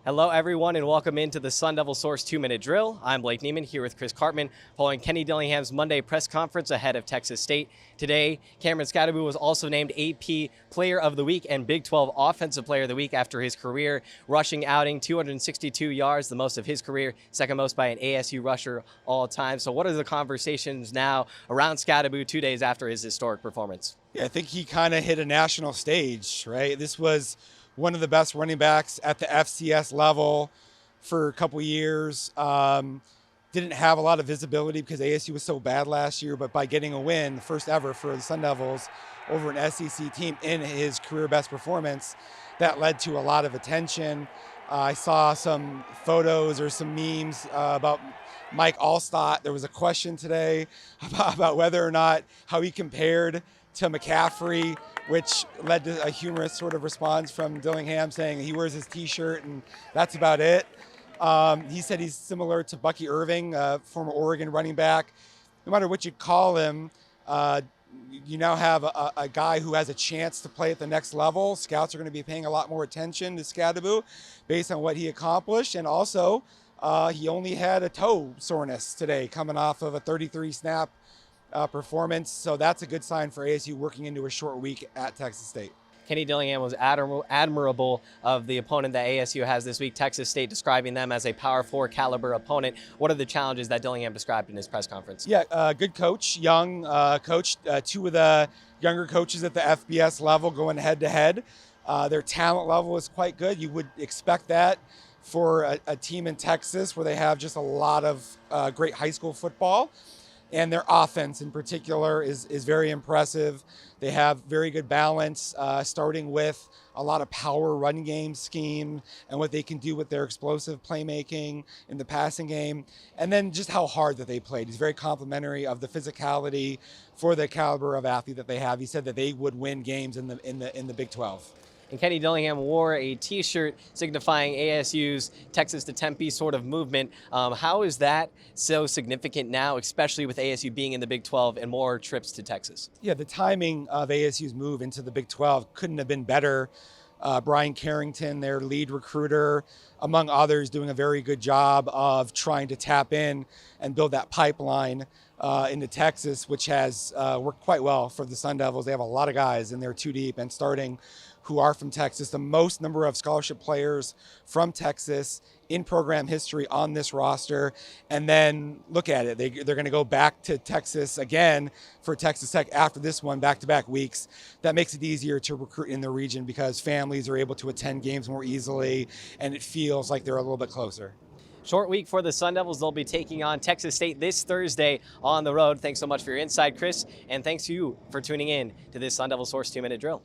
Hello, everyone, and welcome into the Sun Devil Source 2-minute drill. I'm Blake Neiman here with Chris Cartman following Kenny Dillingham's Monday press conference ahead of Texas State. Today, Cameron Skattebo was also named AP Player of the Week and Big 12 Offensive Player of the Week after his career rushing outing, 262 yards, the most of his career, second most by an ASU rusher all time. So what are the conversations now around Skattebo 2 days after his historic performance? Yeah, I think he kind of hit a national stage, right? This was one of the best running backs at the FCS level for a couple years. Didn't have a lot of visibility because ASU was so bad last year, but by getting a win, the first ever for the Sun Devils over an SEC team in his career best performance, that led to a lot of attention. I saw some photos or some memes about Mike Allstott. There was a question today about whether or not how he compared to McCaffrey, which led to a humorous sort of response from Dillingham saying he wears his t-shirt and that's about it. He said he's similar to Bucky Irving, former Oregon running back. No matter what you call him, you now have a guy who has a chance to play at the next level. Scouts are going to be paying a lot more attention to Skattebo based on what he accomplished. And also, he only had a toe soreness today coming off of a 33 snap performance. So that's a good sign for ASU working into a short week at Texas State. Kenny Dillingham was admirable of the opponent that ASU has this week, Texas State, describing them as a Power 4 caliber opponent. What are the challenges that Dillingham described in his press conference? Yeah, good coach, young coach. Two of the younger coaches at the FBS level going head to head. Their talent level is quite good. You would expect that for a team in Texas where they have just a lot of great high school football. And their offense in particular is very impressive. They have very good balance, starting with a lot of power run game scheme and what they can do with their explosive playmaking in the passing game. And then just how hard that they played. He's very complimentary of the physicality for the caliber of athlete that they have. He said that they would win games in the Big 12. And Kenny Dillingham wore a t-shirt signifying ASU's Texas to Tempe sort of movement. How is that so significant now, especially with ASU being in the Big 12 and more trips to Texas? Yeah, the timing of ASU's move into the Big 12 couldn't have been better. Brian Carrington, their lead recruiter, among others, doing a very good job of trying to tap in and build that pipeline into Texas, which has worked quite well for the Sun Devils. They have a lot of guys in there two deep and starting who are from Texas, the most number of scholarship players from Texas in program history on this roster. And then look at it, they're going to go back to Texas again for Texas Tech after this one, back-to-back weeks. That makes it easier to recruit in the region because families are able to attend games more easily, and it feels like they're a little bit closer. Short week for the Sun Devils. They'll be taking on Texas State this Thursday on the road. Thanks so much for your insight, Chris, and thanks to you for tuning in to this Sun Devil Source 2-minute drill.